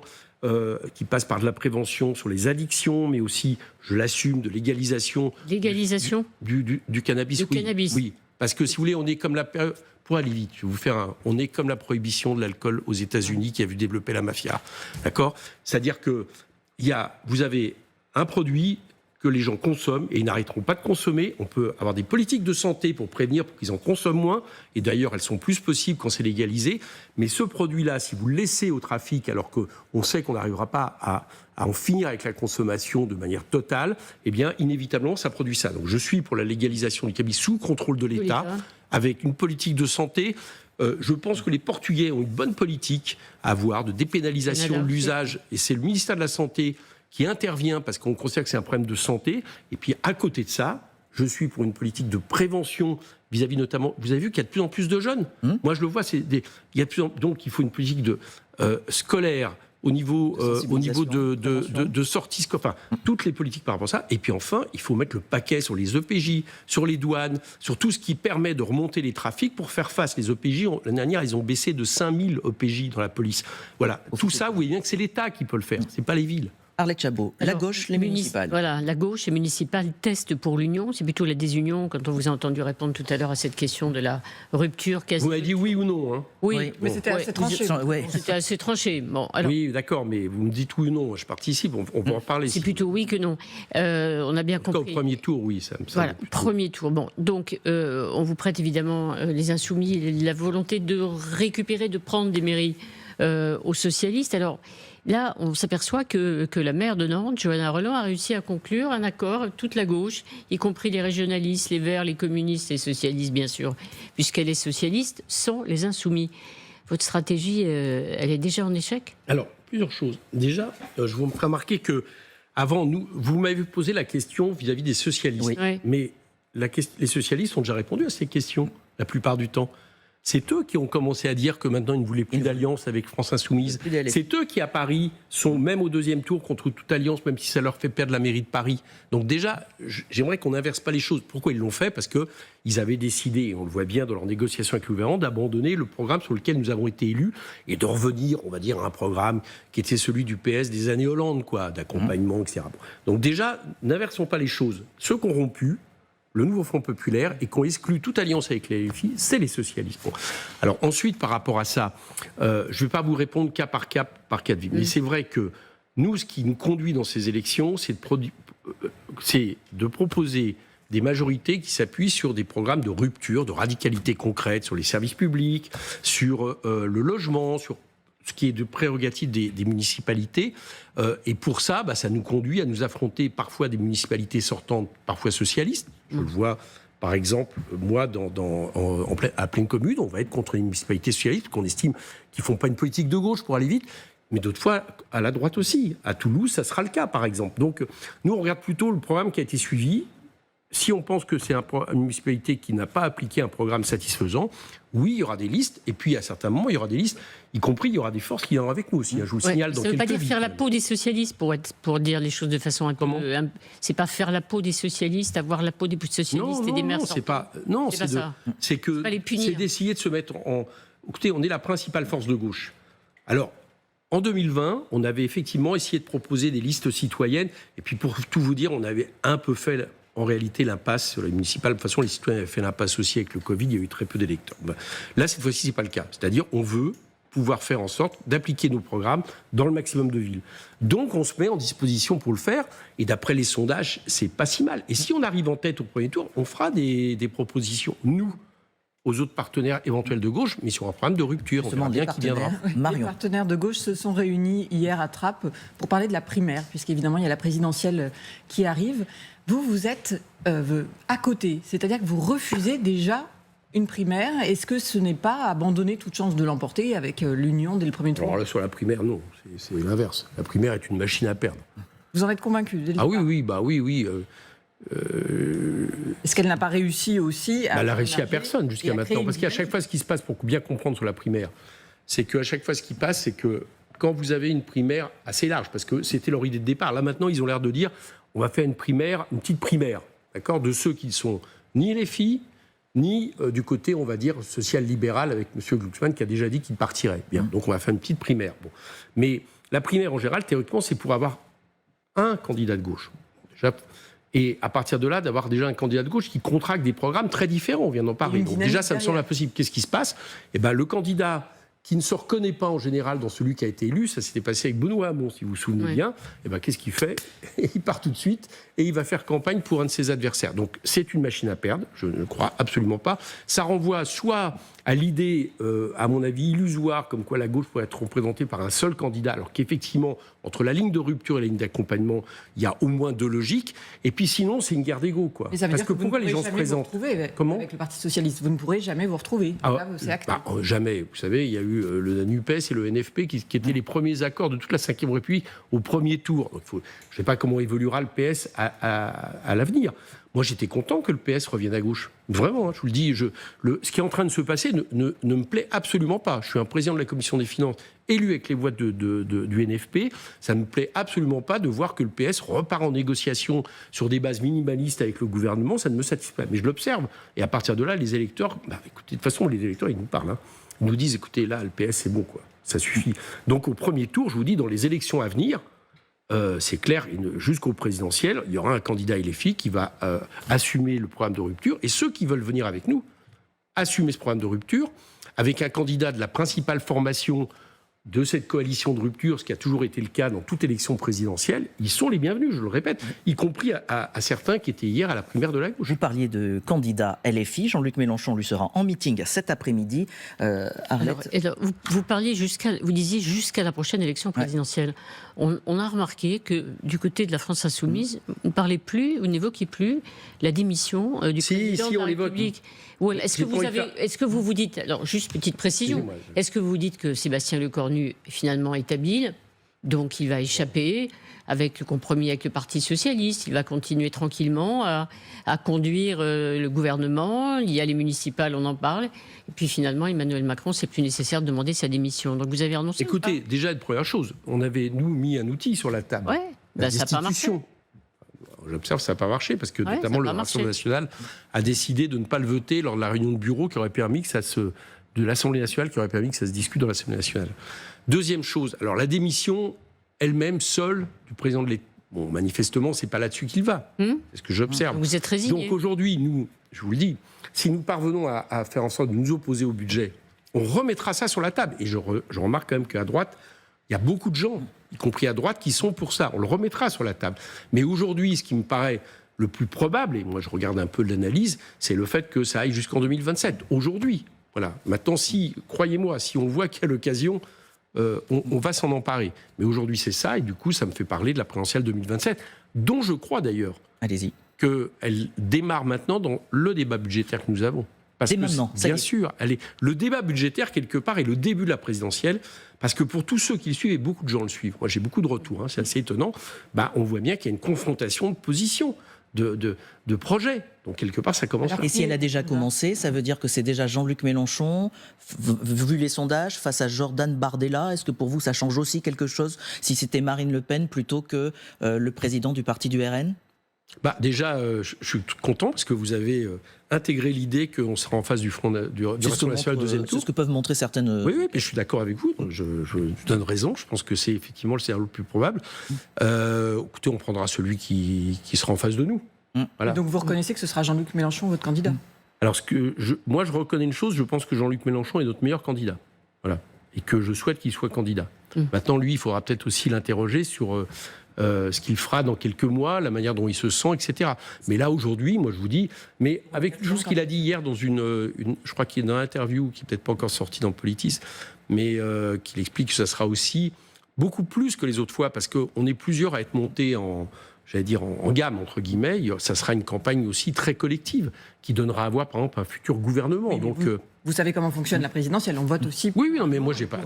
qui passe par de la prévention sur les addictions, mais aussi, je l'assume, de légalisation du cannabis. Du cannabis. Oui, parce que si vous voulez, on est comme pour aller vite, je vais vous faire on est comme la prohibition de l'alcool aux États-Unis qui a vu développer la mafia. D'accord ? C'est-à-dire que vous avez un produit que les gens consomment et ils n'arrêteront pas de consommer. On peut avoir des politiques de santé pour prévenir, pour qu'ils en consomment moins. Et d'ailleurs, elles sont plus possibles quand c'est légalisé. Mais ce produit-là, si vous le laissez au trafic, alors qu'on sait qu'on n'arrivera pas à en finir avec la consommation de manière totale, eh bien, inévitablement, ça produit ça. Donc, je suis pour la légalisation du cannabis sous contrôle de l'État, avec une politique de santé. Je pense que les Portugais ont une bonne politique à avoir de dépénalisation de l'usage. Et c'est le ministère de la Santé qui intervient parce qu'on considère que c'est un problème de santé. Et puis, à côté de ça, je suis pour une politique de prévention vis-à-vis notamment... Vous avez vu qu'il y a de plus en plus de jeunes. Moi, je le vois. Donc, il faut une politique scolaire au niveau de sortie, enfin, toutes les politiques par rapport à ça. Et puis enfin, il faut mettre le paquet sur les EPJ, sur les douanes, sur tout ce qui permet de remonter les trafics pour faire face. Les EPJ, l'année dernière, ils ont baissé de 5000 EPJ dans la police. Voilà. Tout ça, vous voyez bien que c'est l'État qui peut le faire, c'est pas les villes. Arlette Chabot, la gauche, les municipales. Voilà, la gauche, les municipales testent pour l'union. C'est plutôt la désunion, quand on vous a entendu répondre tout à l'heure à cette question de la rupture quasi. Vous m'avez dit oui ou non, hein ? Oui, mais c'était assez tranché. C'était assez tranché. Bon, alors, oui, d'accord, mais vous me dites oui ou non. Je participe, on va en parler. C'est plutôt oui que non. On a bien compris. Au premier tour, oui, ça me semble. Voilà, premier tour. Bon, donc on vous prête évidemment les Insoumis, la volonté de récupérer, de prendre des mairies aux socialistes. Alors là, on s'aperçoit que la maire de Nantes, Johanna Roland, a réussi à conclure un accord avec toute la gauche, y compris les régionalistes, les Verts, les communistes, les socialistes, bien sûr, puisqu'elle est socialiste, sans les Insoumis. Votre stratégie, elle est déjà en échec ? Alors, plusieurs choses. Déjà, je vous ferai remarquer que avant nous, vous m'avez posé la question vis-à-vis des socialistes. Oui. Mais les socialistes ont déjà répondu à ces questions, la plupart du temps. C'est eux qui ont commencé à dire que maintenant ils ne voulaient plus d'alliance avec France Insoumise. C'est eux qui, à Paris, sont même au deuxième tour contre toute alliance, même si ça leur fait perdre la mairie de Paris. Donc déjà, j'aimerais qu'on n'inverse pas les choses. Pourquoi ils l'ont fait ? Parce qu'ils avaient décidé, et on le voit bien dans leurs négociations avec le gouvernement, d'abandonner le programme sur lequel nous avons été élus et de revenir, on va dire, à un programme qui était celui du PS des années Hollande, quoi, d'accompagnement, etc. Donc déjà, n'inversons pas les choses. Ceux qui ont rompu, le nouveau Front populaire, et qu'on exclut toute alliance avec les LFI, c'est les socialistes. Bon. Alors ensuite, par rapport à ça, je ne vais pas vous répondre cas par cas de vie. Mais c'est vrai que nous, ce qui nous conduit dans ces élections, c'est de proposer des majorités qui s'appuient sur des programmes de rupture, de radicalité concrète, sur les services publics, sur le logement, sur ce qui est de prérogative des municipalités. Et pour ça, ça nous conduit à nous affronter parfois des municipalités sortantes, parfois socialistes. Je le vois, par exemple, moi, à pleine commune, on va être contre les municipalités socialistes qu'on estime qu'ils ne font pas une politique de gauche pour aller vite, mais d'autres fois à la droite aussi. À Toulouse, ça sera le cas, par exemple. Donc, nous, on regarde plutôt le programme qui a été suivi. Si on pense que c'est une municipalité qui n'a pas appliqué un programme satisfaisant, oui, il y aura des listes. Et puis, à certains moments, il y aura des listes, y compris, il y aura des forces qui viendront avec nous aussi. Je vous le signale dans quelques vies. Ça ne veut pas dire faire la peau des socialistes, pour dire les choses de façon un peu... C'est pas faire la peau des socialistes, avoir la peau des socialistes et des maires sortants. C'est d'essayer de se mettre en... Écoutez, on est la principale force de gauche. Alors, en 2020, on avait effectivement essayé de proposer des listes citoyennes. Et puis, pour tout vous dire, on avait un peu fait... En réalité, l'impasse sur les municipales, de toute façon, les citoyens avaient fait l'impasse aussi avec le Covid, il y a eu très peu d'électeurs. Là, cette fois-ci, ce n'est pas le cas. C'est-à-dire, on veut pouvoir faire en sorte d'appliquer nos programmes dans le maximum de villes. Donc, on se met en disposition pour le faire, et d'après les sondages, c'est pas si mal. Et si on arrive en tête au premier tour, on fera des propositions, nous, aux autres partenaires éventuels de gauche, mais sur un programme de rupture. On verra bien qui viendra. Les partenaires de gauche se sont réunis hier à Trappes pour parler de la primaire, puisqu'évidemment, il y a la présidentielle qui arrive. Vous êtes à côté, c'est-à-dire que vous refusez déjà une primaire. Est-ce que ce n'est pas abandonner toute chance de l'emporter avec l'Union dès le premier tour? Alors là, sur la primaire, non, c'est l'inverse. La primaire est une machine à perdre. Vous en êtes convaincu dès le Ah départ? oui. Est-ce qu'elle n'a pas réussi aussi à... Elle a réussi à personne et jusqu'à à créer maintenant. une Parce qu'à chaque fois, ce qui se passe, pour bien comprendre sur la primaire, c'est qu'à chaque fois, ce qui passe, c'est que quand vous avez une primaire assez large, parce que c'était leur idée de départ, là maintenant, ils ont l'air de dire, on va faire une petite primaire, d'accord, de ceux qui ne sont ni les filles, ni du côté, on va dire, social-libéral, avec M. Glucksmann, qui a déjà dit qu'il partirait. Bien, donc on va faire une petite primaire. Bon. Mais la primaire, en général, théoriquement, c'est pour avoir un candidat de gauche. Déjà, et à partir de là, d'avoir déjà un candidat de gauche qui contracte des programmes très différents, on vient d'en parler. Donc déjà, ça me semble impossible. Qu'est-ce qui se passe? Eh ben, le candidat qui ne se reconnaît pas en général dans celui qui a été élu, ça s'était passé avec Benoît Hamon, si vous vous souvenez bien, eh ben, qu'est-ce qu'il fait? Il part tout de suite et il va faire campagne pour un de ses adversaires. Donc c'est une machine à perdre, je ne crois absolument pas. Ça renvoie soit à l'idée, à mon avis, illusoire, comme quoi la gauche pourrait être représentée par un seul candidat, alors qu'effectivement, entre la ligne de rupture et la ligne d'accompagnement, il y a au moins deux logiques. Et puis sinon, c'est une guerre d'ego, quoi. Mais ça veut Parce dire que vous pourquoi ne les gens pourrez se jamais vous présentent retrouver Comment avec le Parti Socialiste. Vous ne pourrez jamais vous retrouver. Là, c'est acté. Jamais. Vous savez, il y a eu le NUPES et le NFP qui étaient les premiers accords de toute la Ve République au premier tour. Donc, je ne sais pas comment évoluera le PS à l'avenir. Moi, j'étais content que le PS revienne à gauche. Vraiment, je vous le dis. Ce qui est en train de se passer ne me plaît absolument pas. Je suis un président de la Commission des Finances élu avec les voix du NFP. Ça ne me plaît absolument pas de voir que le PS repart en négociation sur des bases minimalistes avec le gouvernement. Ça ne me satisfait pas. Mais je l'observe. Et à partir de là, les électeurs... écoutez, de toute façon, les électeurs, ils nous parlent. Hein. Ils nous disent, écoutez, là, le PS, c'est bon, quoi. Ça suffit. Donc, au premier tour, je vous dis, dans les élections à venir... c'est clair, jusqu'au présidentiel, il y aura un candidat LFI qui va assumer le programme de rupture. Et ceux qui veulent venir avec nous, assumer ce programme de rupture, avec un candidat de la principale formation de cette coalition de rupture, ce qui a toujours été le cas dans toute élection présidentielle, ils sont les bienvenus, je le répète, y compris à certains qui étaient hier à la primaire de la gauche. Vous parliez de candidat LFI. Jean-Luc Mélenchon lui sera en meeting cet après-midi. Arlette. Alors, vous disiez jusqu'à la prochaine élection présidentielle. On a remarqué que du côté de la France insoumise, on ne parlait plus, on n'évoquait plus la démission du président de la République. Est-ce que vous vous dites, alors juste petite précision, est-ce que vous vous dites que Sébastien Lecornu finalement est habile, donc il va échapper avec le compromis avec le Parti Socialiste, il va continuer tranquillement à conduire le gouvernement, il y a les municipales, on en parle, et puis finalement Emmanuel Macron, c'est plus nécessaire de demander sa démission. Donc vous avez renoncé? Écoutez, déjà une première chose, on avait nous mis un outil sur la table. Ouais, ça n'a pas marché. J'observe que ça n'a pas marché parce que notamment le Rassemblement national a décidé de ne pas le voter lors de la réunion de bureau qui aurait permis que de l'Assemblée nationale qui aurait permis que ça se discute dans l'Assemblée nationale. Deuxième chose, alors la démission elle-même seule du président de l'État. Bon, manifestement, c'est pas là-dessus qu'il va. C'est ce que j'observe. Vous êtes résigné. Donc aujourd'hui, nous, je vous le dis, si nous parvenons à faire en sorte de nous opposer au budget, on remettra ça sur la table. Et je remarque quand même qu'à droite, il y a beaucoup de gens, y compris à droite, qui sont pour ça. On le remettra sur la table. Mais aujourd'hui, ce qui me paraît le plus probable, et moi je regarde un peu l'analyse, c'est le fait que ça aille jusqu'en 2027. Aujourd'hui. Voilà. Maintenant, croyez-moi, si on voit qu'il y a l'occasion, on va s'en emparer. Mais aujourd'hui, c'est ça, et du coup, ça me fait parler de la présidentielle 2027, dont je crois d'ailleurs qu'elle démarre maintenant dans le débat budgétaire que nous avons. Parce que maintenant, bien sûr, le débat budgétaire, quelque part, est le début de la présidentielle, parce que pour tous ceux qui le suivent, et beaucoup de gens le suivent, moi j'ai beaucoup de retours, c'est assez étonnant, on voit bien qu'il y a une confrontation de positions, de projets. Donc quelque part, ça commence. Et si elle a déjà commencé, ça veut dire que c'est déjà Jean-Luc Mélenchon, vu les sondages, face à Jordan Bardella. Est-ce que pour vous, ça change aussi quelque chose si c'était Marine Le Pen plutôt que le président du parti du RN ? Déjà, je suis content parce que vous avez intégré l'idée qu'on sera en face du Rassemblement national deuxième tour. C'est ce que peuvent montrer certaines... Oui, mais je suis d'accord avec vous. Je donne raison. Je pense que c'est effectivement le scénario le plus probable. Écoutez, on prendra celui qui sera en face de nous. Voilà. Donc vous reconnaissez que ce sera Jean-Luc Mélenchon, votre candidat ? Alors, moi, je reconnais une chose. Je pense que Jean-Luc Mélenchon est notre meilleur candidat. Voilà. Et que je souhaite qu'il soit candidat. Maintenant, lui, il faudra peut-être aussi l'interroger sur... ce qu'il fera dans quelques mois, la manière dont il se sent, etc. Mais là, aujourd'hui, moi, je vous dis, mais avec une chose qu'il a dit hier dans je crois qu'il est dans une interview qui n'est peut-être pas encore sortie dans Politis, mais qu'il explique que ça sera aussi beaucoup plus que les autres fois, parce qu'on est plusieurs à être montés j'allais dire, en gamme, entre guillemets, ça sera une campagne aussi très collective, qui donnera à voir, par exemple, un futur gouvernement. Oui, Donc, vous savez comment fonctionne la présidentielle, on vote aussi. oui, non, mais moi, j'ai pas de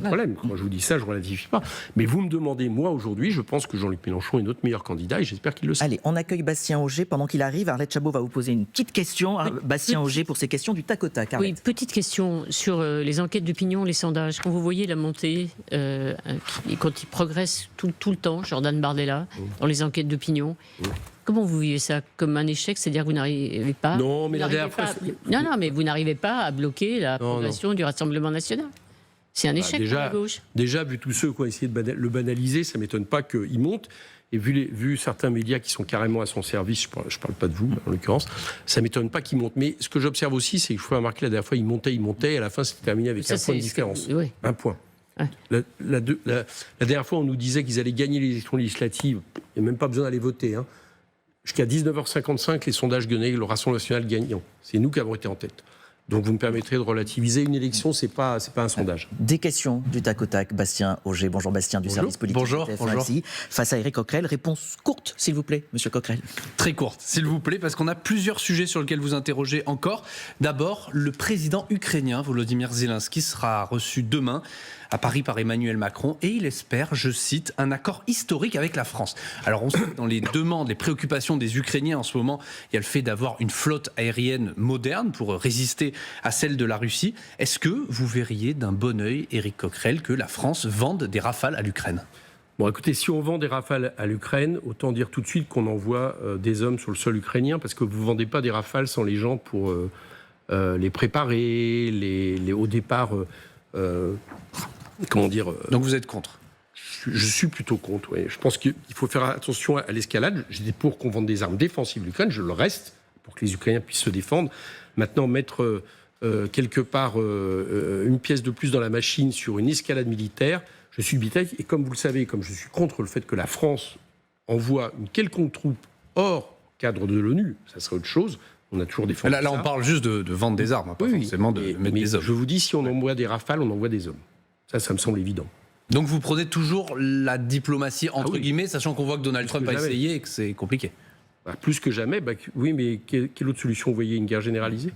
problème. Quand je vous dis ça, je relativise pas. Mais vous me demandez, moi, aujourd'hui, je pense que Jean-Luc Mélenchon est notre meilleur candidat et j'espère qu'il le sera. Allez, on accueille Bastien Auger. Pendant qu'il arrive, Arlette Chabot va vous poser une petite question. Bastien Auger, pour ces questions du tac au tac. Oui, petite question sur les enquêtes d'opinion, les sondages. Quand vous voyez la montée, quand il progresse tout le temps, Jordan Bardella, dans les enquêtes d'opinion, comment vous vivez ça? Comme un échec, c'est-à-dire que vous n'arrivez pas... Non, mais la dernière fois... Non, mais vous n'arrivez pas à bloquer la progression du Rassemblement national. C'est un échec pour la gauche. Déjà, vu tous ceux qui ont essayé de le banaliser, ça ne m'étonne pas qu'il monte. Et vu certains médias qui sont carrément à son service, je ne parle pas de vous en l'occurrence, ça ne m'étonne pas qu'il monte. Mais ce que j'observe aussi, c'est que je peux remarquer la dernière fois, il montait, et à la fin, c'était terminé avec un point de différence. Oui. Un point. Ouais. La dernière fois, on nous disait qu'ils allaient gagner les élections législatives. Il n'y a même pas besoin d'aller voter. Jusqu'à 19h55, les sondages donnaient le Rassemblement national gagnant. C'est nous qui avons été en tête. Donc vous me permettrez de relativiser. Une élection, c'est pas un sondage. Des questions du tac au tac. Bastien Auger. Bonjour Bastien du service politique. Bonjour. Face à Éric Coquerel. Réponse courte, s'il vous plaît, monsieur Coquerel. Très courte, s'il vous plaît, parce qu'on a plusieurs sujets sur lesquels vous interrogez encore. D'abord, le président ukrainien Volodymyr Zelensky sera reçu demain à Paris par Emmanuel Macron et il espère, je cite, un accord historique avec la France. Alors on sait que dans les demandes, les préoccupations des Ukrainiens en ce moment, il y a le fait d'avoir une flotte aérienne moderne pour résister à celle de la Russie. Est-ce que vous verriez d'un bon œil, Éric Coquerel, que la France vende des Rafales à l'Ukraine ? Bon, écoutez, si on vend des Rafales à l'Ukraine, autant dire tout de suite qu'on envoie des hommes sur le sol ukrainien, parce que vous ne vendez pas des Rafales sans les gens pour les préparer, au départ... comment dire Donc vous êtes contre ? Je suis plutôt contre, oui. Je pense qu'il faut faire attention à l'escalade. J'étais pour qu'on vende des armes défensives à l'Ukraine, je le reste, pour que les Ukrainiens puissent se défendre. Maintenant, mettre quelque part une pièce de plus dans la machine sur une escalade militaire, je suis dubitatif. Et comme vous le savez, comme je suis contre le fait que la France envoie une quelconque troupe hors cadre de l'ONU, ça serait autre chose. On a toujours défendu ça. Là, on parle juste de vendre des armes, pas forcément de mettre des hommes. Je vous dis, si on envoie des Rafales, on envoie des hommes. Ça me semble évident. Donc vous prenez toujours la diplomatie entre guillemets, sachant qu'on voit que Donald Trump a essayé et que c'est compliqué. Plus que jamais, oui, mais quelle autre solution vous voyez? Une guerre généralisée?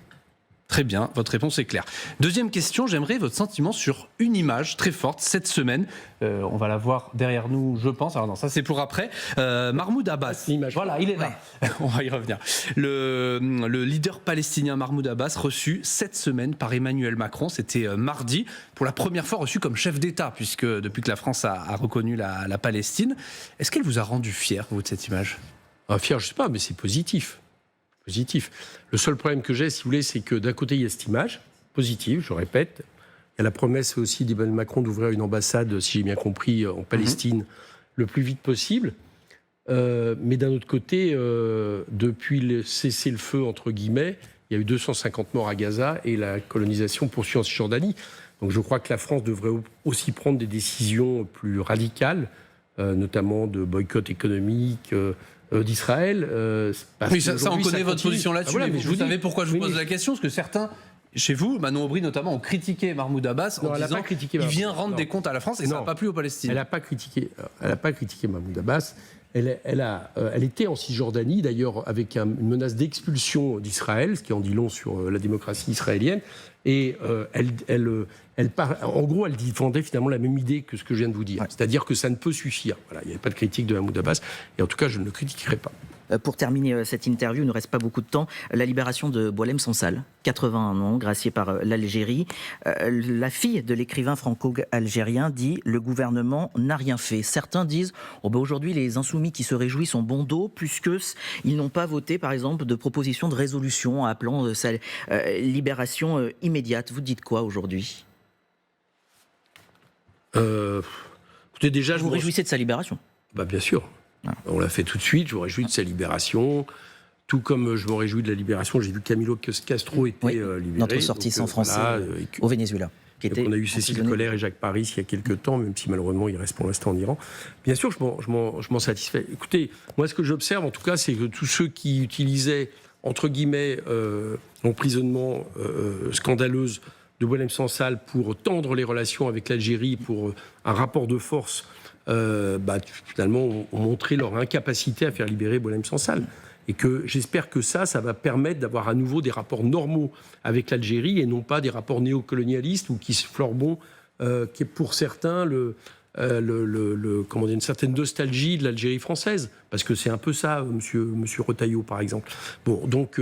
Très bien, votre réponse est claire. Deuxième question, j'aimerais votre sentiment sur une image très forte cette semaine. On va la voir derrière nous, je pense. Alors non, ça c'est pour après. Mahmoud Abbas. Voilà, il est là. On va y revenir. Le leader palestinien Mahmoud Abbas reçu cette semaine par Emmanuel Macron. C'était mardi, pour la première fois reçu comme chef d'État, puisque depuis que la France a reconnu la Palestine. Est-ce qu'elle vous a rendu fier, vous, de cette image ? Fier, je ne sais pas, mais c'est positif. Le seul problème que j'ai, si vous voulez, c'est que d'un côté, il y a cette image positive, je répète. Il y a la promesse aussi d'Emmanuel Macron d'ouvrir une ambassade, si j'ai bien compris, en Palestine le plus vite possible. Mais d'un autre côté, depuis le cessez-le-feu, entre guillemets, il y a eu 250 morts à Gaza et la colonisation poursuit en Cisjordanie. Donc je crois que la France devrait aussi prendre des décisions plus radicales, notamment de boycott économique d'Israël. Oui, ça on connaît votre position là-dessus. Voilà, mais vous savez pourquoi je vous pose la question? Parce que certains, chez vous, Manon Aubry notamment, ont critiqué Mahmoud Abbas en disant qu'il vient rendre des comptes à la France et ça n'a pas plu aux Palestiniens. Elle n'a pas critiqué Mahmoud Abbas. Elle était en Cisjordanie, d'ailleurs, avec une menace d'expulsion d'Israël, ce qui en dit long sur la démocratie israélienne. Et en gros, elle défendait finalement la même idée que ce que je viens de vous dire. Ouais. C'est-à-dire que ça ne peut suffire. Voilà, il n'y avait pas de critique de Mahmoud Abbas. Et en tout cas, je ne le critiquerai pas. Pour terminer cette interview, il ne reste pas beaucoup de temps. La libération de Boualem Sansal, 81 ans, gracié par l'Algérie. La fille de l'écrivain franco-algérien dit « Le gouvernement n'a rien fait ». Certains disent aujourd'hui, les insoumis qui se réjouissent ont bon dos, puisqu'ils n'ont pas voté, par exemple, de proposition de résolution appelant sa libération immédiate. Vous dites quoi aujourd'hui? Écoutez, déjà, vous réjouissez de sa libération? Bien sûr. On l'a fait tout de suite, je me réjouis de sa libération, tout comme je me réjouis de la libération. J'ai vu Camilo Castro était libéré. Notre sortissant français au Venezuela. On a eu Cécile Collère et Jacques Paris il y a quelques temps, même si malheureusement il reste pour l'instant en Iran. Bien sûr, je m'en satisfais. Écoutez, moi ce que j'observe en tout cas, c'est que tous ceux qui utilisaient, entre guillemets, l'emprisonnement scandaleuse de Boualem Sansal pour tendre les relations avec l'Algérie, pour un rapport de force finalement, ont montré leur incapacité à faire libérer Boualem Sansal. Et que j'espère que ça va permettre d'avoir à nouveau des rapports normaux avec l'Algérie et non pas des rapports néocolonialistes ou qui se fleurent qui est pour certains une certaine nostalgie de l'Algérie française. Parce que c'est un peu ça, monsieur Retailleau, par exemple. Bon, donc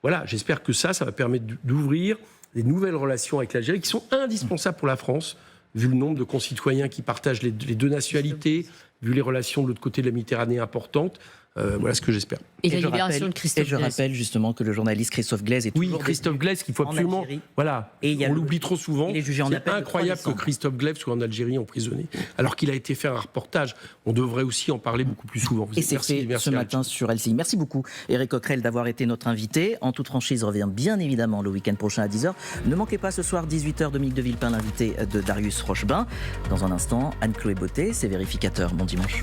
voilà, j'espère que ça va permettre d'ouvrir des nouvelles relations avec l'Algérie qui sont indispensables pour la France, vu le nombre de concitoyens qui partagent les deux nationalités, vu les relations de l'autre côté de la Méditerranée importantes. Voilà ce que j'espère. Et la libération de Christophe Glaise. Et je rappelle justement que le journaliste Christophe Glaise est toujours Christophe Glaise qu'il faut absolument... Algérie. Voilà, on l'oublie trop souvent. Il est jugé en appel. C'est incroyable que Christophe Glaise soit en Algérie emprisonné, alors qu'il a été fait un reportage. On devrait aussi en parler beaucoup plus souvent. Et c'est fait ce matin sur LCI. Merci beaucoup, Éric Coquerel, d'avoir été notre invité. En toute franchise, revient bien évidemment le week-end prochain à 10h. Ne manquez pas ce soir, 18h, Dominique de Villepin, l'invité de Darius Rochebin. Dans un instant, Anne-Chloé Beauté, ses vérificateurs. Bon dimanche.